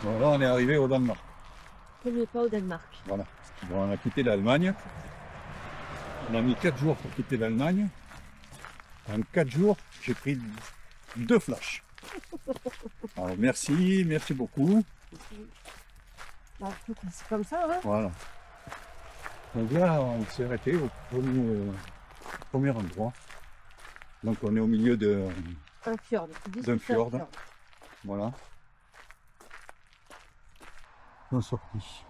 Bon, là, on est arrivé au Danemark. Premier pas au Danemark. Voilà. Bon, on a quitté l'Allemagne. On a mis 4 jours pour quitter l'Allemagne. En 4 jours, j'ai pris 2 flashs. Alors, merci beaucoup. Bah, c'est comme ça, hein. Voilà. Donc là, on s'est arrêté au premier endroit. Donc on est au milieu Un fjord. d'un fjord. Voilà. On est sorti.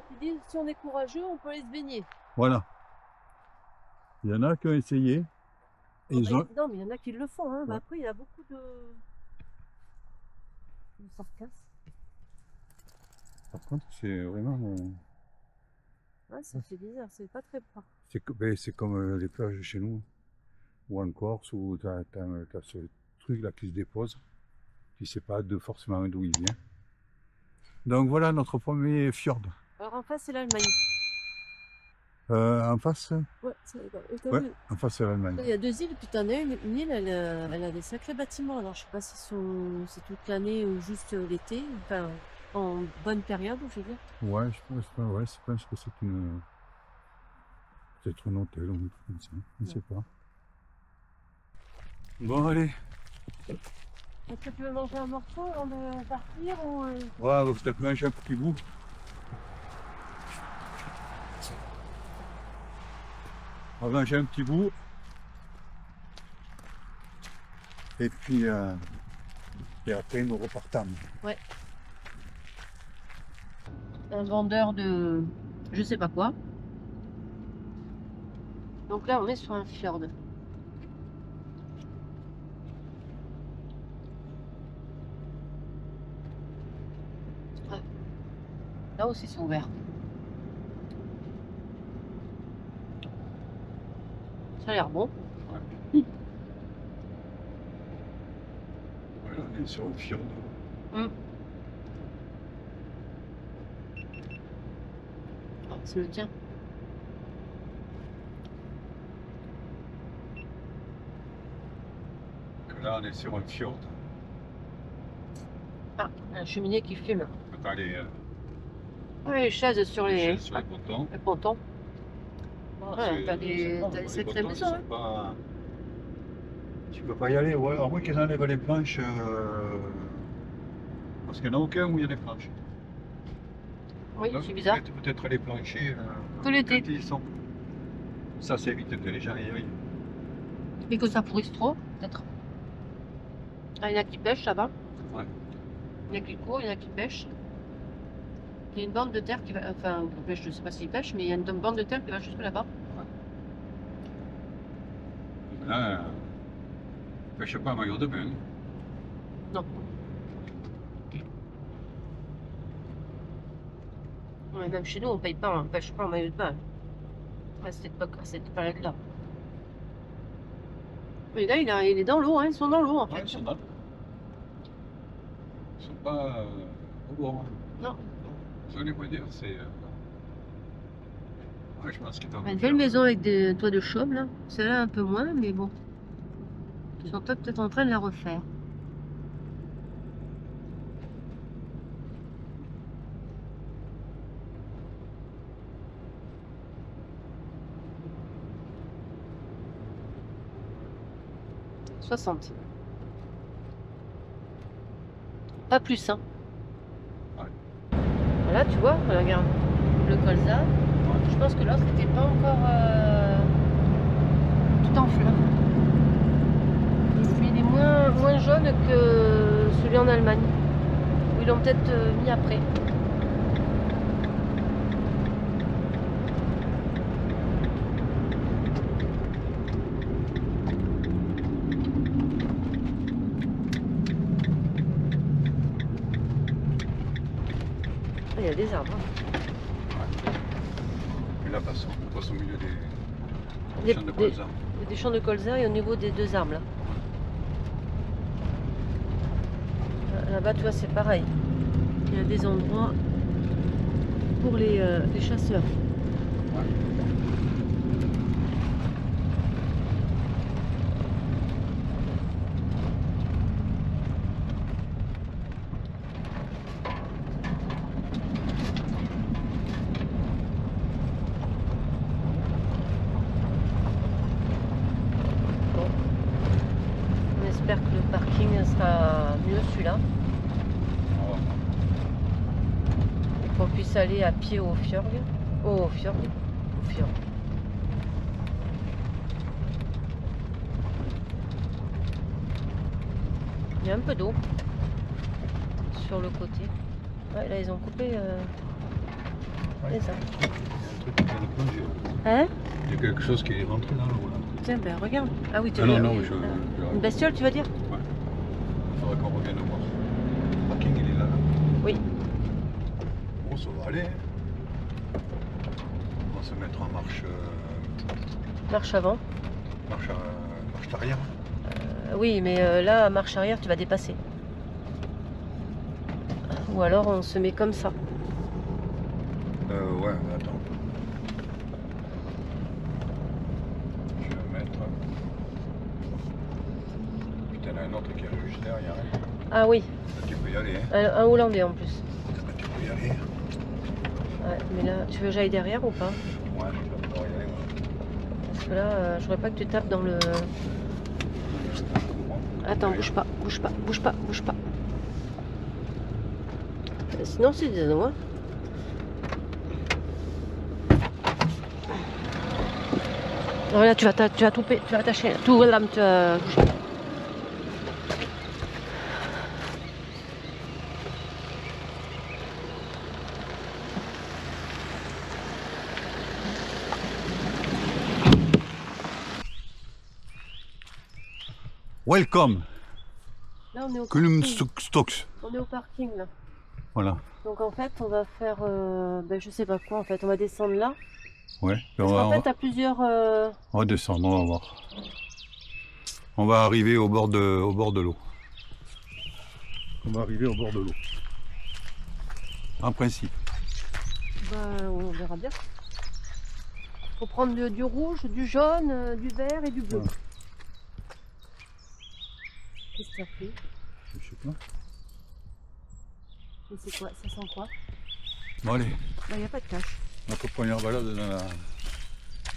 Tu dis, si on est courageux, on peut aller se baigner. Voilà. Il y en a qui ont essayé. Et ils ont... Non, mais il y en a qui le font. Hein. Ouais. Bah, après, il y a beaucoup de sarcasme. Par contre, c'est vraiment... Ouais, c'est bizarre, c'est pas très propre. C'est comme les plages chez nous, ou en Corse, où tu as ce truc là qui se dépose. Tu ne sais pas forcément d'où il vient. Donc voilà notre premier fjord. Alors en face, c'est l'Allemagne. En face ouais, en face c'est l'Allemagne. Il y a 2 îles, puis t'en as une île, elle a des sacrés bâtiments. Alors je sais pas si c'est toute l'année ou juste l'été, enfin en bonne période, je veux dire. Ouais, je pense que c'est peut-être un hôtel ou un truc comme ça, je ne sais pas. Bon allez. Est-ce que tu veux manger un morceau avant de partir ou... Ouais, on va peut-être manger un petit bout. On va manger un petit bout. Et puis après nous repartons. Ouais. Un vendeur de je sais pas quoi. Donc là on est sur un fjord. Ouais. Là aussi c'est ouvert. Ça a l'air bon. Ouais. Voilà, on est sur le fjord. Oh, c'est le tien. Là on est sur un fjord. Ah, un cheminée qui fume. Attends, les chaises sur les pontons. Les pontons. Ouais, t'as des sacrées maisons. Hein. Pas... Tu peux pas y aller, ouais. À moins qu'ils enlèvent les planches. Parce qu'il n'y en a aucun où il y a des planches. Oui, c'est bizarre. Peut-être les planchers. Que l'été. Ça, c'est évite que les gens y aillent. Et que ça pourrisse trop, peut-être. Ah, il y en a qui pêchent là-bas. Ouais. Il y en a qui courent, il y en a qui pêchent. Il y a une bande de terre qui va. Enfin, je ne sais pas s'ils pêchent, mais il y a une bande de terre qui va jusque là-bas. Ouais. Là, ne pêche pas un maillot de bain. Non. Ouais, même chez nous, on paye pas, on pêche pas en maillot de bain. À cette période-là. Mais là, il est dans l'eau, hein. Ils sont dans l'eau en fait. Ouais, ils sont dans l'eau. Ils sont pas au bord. Non. Je voulais vous dire, c'est. Ouais, je pense qu'il est en Une belle maison avec des toits de chaume là. Celle-là un peu moins, mais bon. Ils sont peut-être en train de la refaire. « 60. Pas plus, hein. Ouais. Voilà, tu vois, regarde. Le colza. Je pense que l'autre n'était pas encore tout en fleurs. Il est moins jaune que celui en Allemagne. Ou ils l'ont peut-être mis après. Il y a des arbres. Ouais. Et là, on passe au milieu des champs de colza. Il y a des champs de colza et au niveau des 2 arbres là. Là-bas, tu vois, c'est pareil. Il y a des endroits pour les chasseurs. Ouais. sera mieux celui-là. Oh. Et qu'on puisse aller à pied au fjord. Au fjord. Au fjord. Il y a un peu d'eau sur le côté. Ouais, là ils ont coupé Ouais. les arbres. Il y a un truc qui vient de plonger. Hein? Il y a quelque chose qui est rentré dans l'eau là. Tiens, ben regarde. Ah oui, tu Ah veux non, oui, je... une bestiole, tu vas dire? Ouais. Il faudrait qu'on revienne voir. Le parking il est là. Oui. Bon, ça va aller. On va se mettre en marche. Marche avant. Marche arrière. Oui, mais là, marche arrière, tu vas dépasser. Ou alors on se met comme ça. Ouais, attends. Je vais mettre. Putain, il y en a un autre qui arrive juste derrière. Hein. Ah oui, Là, tu peux y aller. Hein. un Hollandais en plus. Là, tu peux y aller. Ouais, mais là, tu veux que j'aille derrière ou pas? Ouais, je vais pouvoir y aller. Ouais. Parce que là, je voudrais pas que tu tapes dans le... Attends, bouge pas, bouge pas, bouge pas, bouge pas. Sinon, c'est des moi. Voilà, tu vas attacher. Tout là, tu vas bouger. Welcome, Là, on est au Kulum parking. Stocks. On est au parking, là. Voilà. Donc, en fait, on va faire... ben, je sais pas quoi, en fait. On va descendre là. Ouais. Parce qu'en fait, t'as plusieurs... On va descendre, on va voir. On va arriver au bord de l'eau. On va arriver au bord de l'eau. En principe. Ben, on verra bien. Faut prendre du rouge, du jaune, du vert et du bleu. Ouais. Qu'est-ce que ça fait? Je sais pas. Et c'est quoi? Ça sent quoi? Bon allez, Ben, y a pas de cache. notre première balade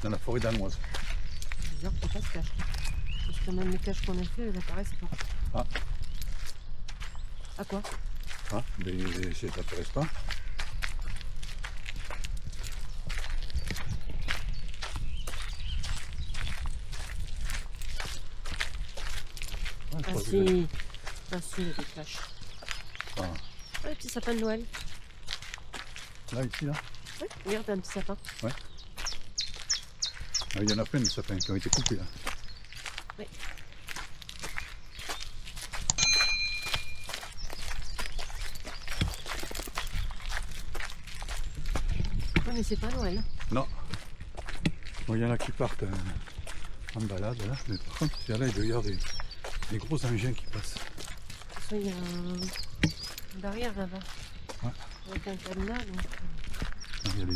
dans la forêt danoise. C'est bizarre qu'il n'y ait pas de cache. Parce que même les caches qu'on a fait, elles apparaissent pas. Ah. À quoi? Ah, mais ça t'intéresse pas. Ah, je Ah crois que si. Ah si, il y a des caches. Ah. Ah, le petit sapin de Noël. Là, ici, là. Oui, regarde, un petit sapin. Ah, il y en a plein de sapins qui ont été coupés là. Oui. Oui, mais c'est pas Noël. Non. Bon, il y en a qui partent en balade là, mais par contre, là, il doit y avoir des gros engins qui passent. De toute façon, il y a un barrière là-bas. Ouais. Avec un cadenas. Donc, Ah, il y a les...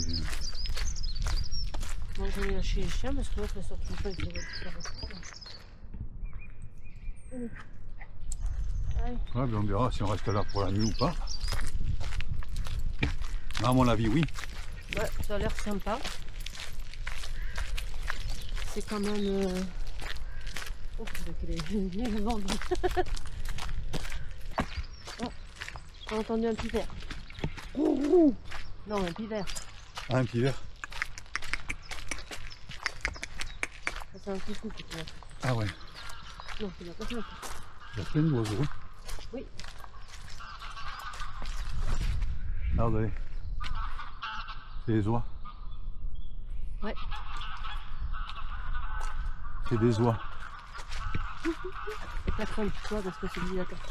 donc on est lâcher les chiens parce que l'autre ne sort toujours pas. Il faut faire Allez. Allez. Ouais, ben on verra si on reste là pour la nuit ou pas. À mon avis, oui. Ouais, ça a l'air sympa. C'est quand même... Oh, quel est le vent. Oh, j'ai entendu un pivert. Non, un pivert. Ah, un petit verre. Ça, c'est un coucou que tu as. Ah ouais. Non, c'est pas ça. Il y a plein d'oiseaux. Oui. Ah, regardez. C'est des oies. Ouais. C'est des oies. Et pas trop un petit toi parce que c'est obligatoire.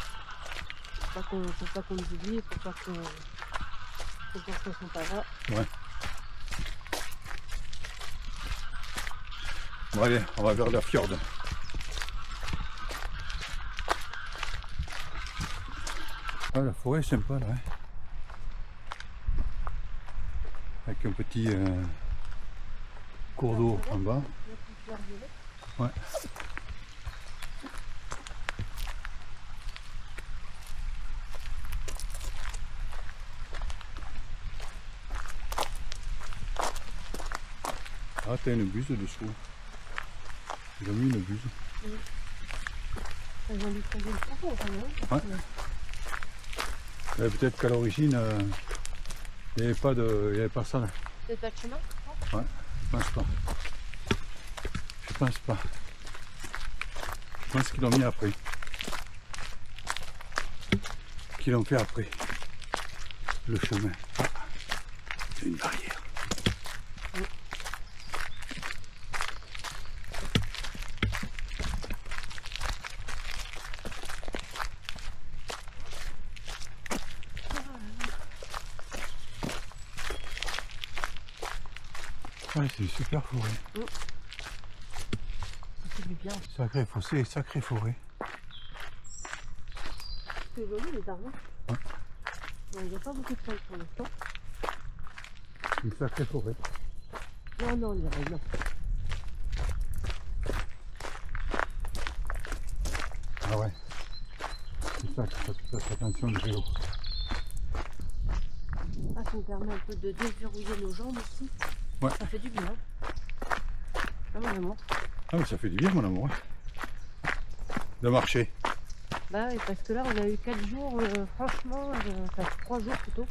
Faut pas qu'on nous oublie, faut pas qu'on ne soit pas là. Ouais. Bon allez, on va vers la fjord. Ah, la forêt est sympa là. Hein. Avec un petit cours d'eau en bas. Ouais. Ah, t'as une buse dessous. Ils ont mis une buse. Ils ont dû tomber le propos, quand même. Ouais. Peut-être qu'à l'origine, il n'y avait pas ça là. Peut-être pas de chemin? Ouais, je pense pas. Je pense pas. Je pense qu'ils l'ont mis après. Qu'ils l'ont fait après. Le chemin. Ah, c'est une barrière. Ouais, c'est une super forêt. Ça fait du bien. Sacré fossé, sacré forêt. C'est joli les arbres. Ouais. Bon, il n'y a pas beaucoup de feuilles pour l'instant. Une sacrée forêt. Non, non, il y a rien. Ah ouais. C'est ça qu'il faut faire attention le vélo. Ah, ça me permet un peu de déverrouiller nos jambes aussi. Ouais. Ça fait du bien. Ah, vraiment. Ah mais ça fait du bien mon amour. De marcher. Bah oui, parce que là, on a eu 4 jours, franchement, enfin 3 jours plutôt.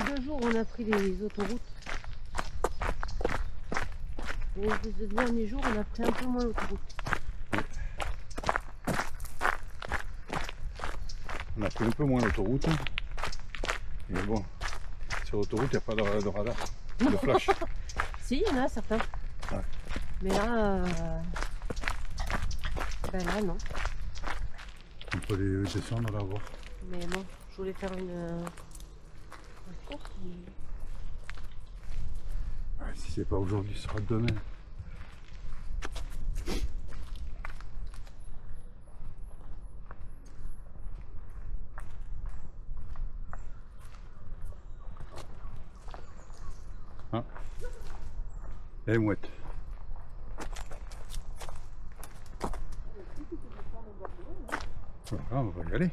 2 jours, on a pris les autoroutes. Et les 2 derniers jours, on a pris un peu moins l'autoroute. On a pris un peu moins l'autoroute. Mais bon, sur l'autoroute, il n'y a pas de radar, de flash. Si, il y en a certains. Ouais. Mais là, ben là, non. On peut les descendre là voir. Mais bon, je voulais faire une course. Ouais, si c'est pas aujourd'hui, ce sera demain. Ah. Les mouettes. Voilà, on va y aller.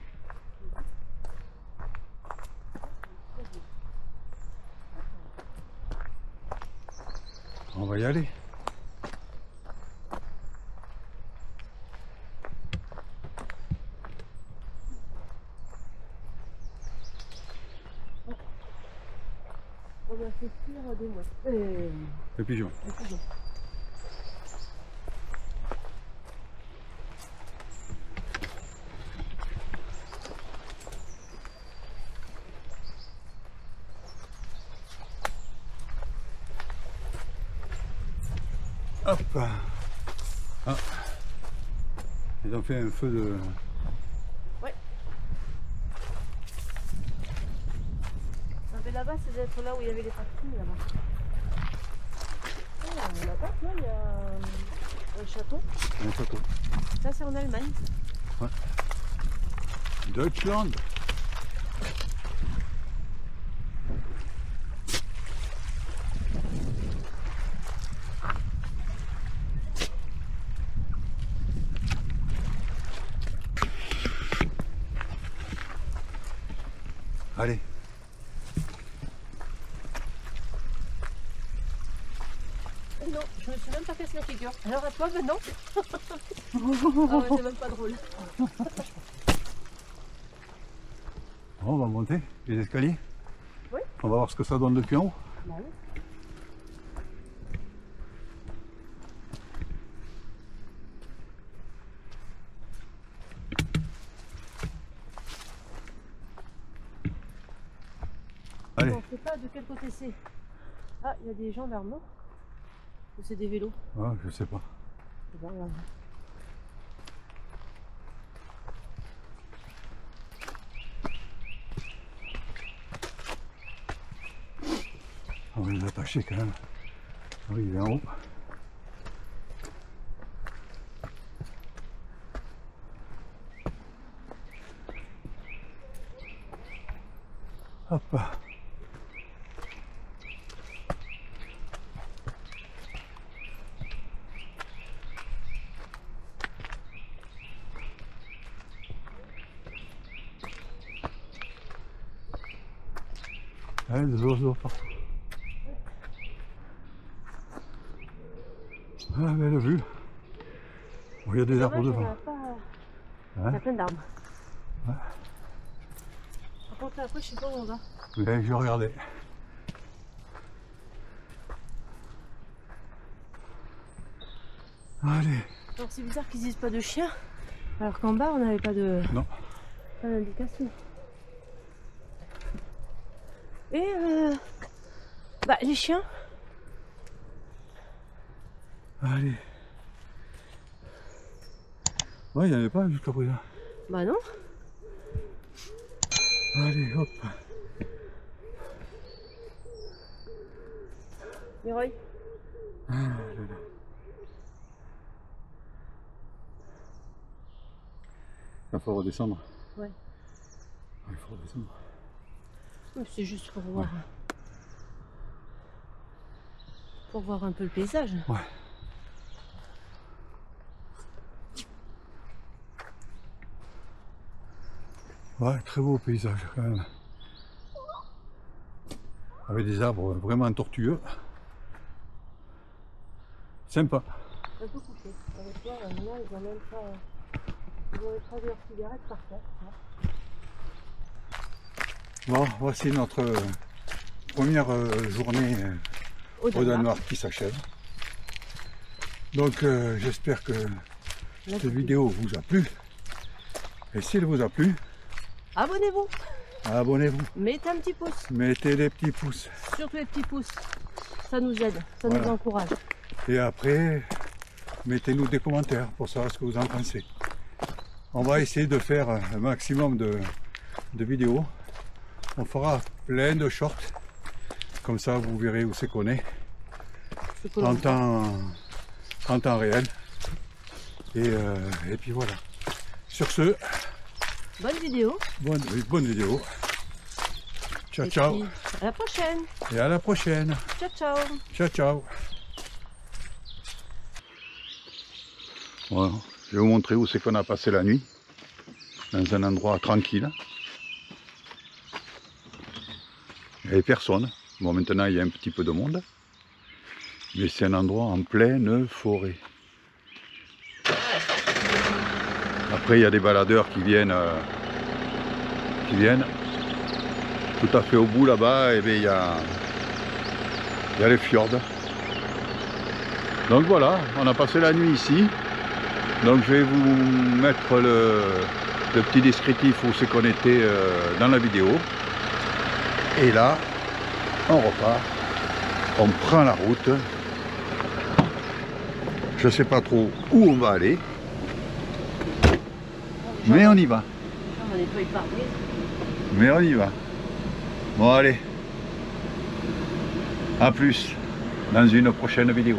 On va y aller. On a fait cuire des mouettes. Les pigeons. Des pigeons. Hop. Ah. Ils ont fait un feu de... Ouais. Mais là-bas, c'est d'être là où il y avait les parkings là-bas. Ah, là-bas, là, il y a un château. Un château. Ça, c'est en Allemagne. Ouais. Deutschland. Allez. Non, je me suis même pas cassé la figure. Alors à toi maintenant. Ah ouais, c'est même pas drôle. Bon, on va monter les escaliers. Oui. On va voir ce que ça donne depuis en haut. Bah oui. Allez. On ne sait pas de quel côté c'est. Ah, il y a des gendarmes, non? Ou c'est des vélos? Ah, je sais pas. C'est pas grave. On va les attacher quand même. Arriver en haut. Hop. Ouais, des oiseaux partout. Ah, belle vue. Il y a des arbres devant. Il y a plein d'arbres. Ouais. Par contre, après, je sais pas où on va. Mais je regardais. Allez. Alors, c'est bizarre qu'ils disent pas de chien, alors qu'en bas, on n'avait pas de... Non. Pas d'indication. Et bah, les chiens. Allez. Ouais, il n'y en avait pas jusqu'à présent. Bah non. Allez, hop. Leroy. Ah, là, là. Il faut redescendre. Ouais. Il faut redescendre. C'est juste pour voir. Pour voir un peu le paysage. Ouais. Ouais, très beau paysage quand même. Avec des arbres vraiment tortueux. Sympa. Un peu couché. Avec toi, là, ils ont même pas. Ils ont écrasé leurs cigarettes par terre. Bon, voici notre première journée au Danemark qui s'achève. Donc j'espère que cette vidéo vous a plu. Et s'il vous a plu, abonnez-vous. Abonnez-vous. Mettez un petit pouce. Mettez des petits pouces. Surtout les petits pouces. Ça nous aide, ça nous encourage. Et après, mettez-nous des commentaires pour savoir ce que vous en pensez. On va essayer de faire un maximum de vidéos. On fera plein de shorts. Comme ça, vous verrez où c'est qu'on est. En temps réel. Et puis voilà. Sur ce, bonne vidéo. Bonne vidéo. Ciao, Et ciao. puis, à la prochaine. Et à la prochaine. Ciao, ciao. Ciao, ciao. Voilà. Je vais vous montrer où c'est qu'on a passé la nuit. Dans un endroit tranquille. Il n'y avait personne. Bon, maintenant il y a un petit peu de monde. Mais c'est un endroit en pleine forêt. Après il y a des baladeurs qui viennent tout à fait au bout là-bas, et bien il y a les fjords. Donc voilà, on a passé la nuit ici. Donc je vais vous mettre le petit descriptif où c'est qu'on était dans la vidéo. Et là, on repart, on prend la route. Je ne sais pas trop où on va aller, mais on y va. On n'est pas épargné. Mais on y va. Bon allez, à plus dans une prochaine vidéo.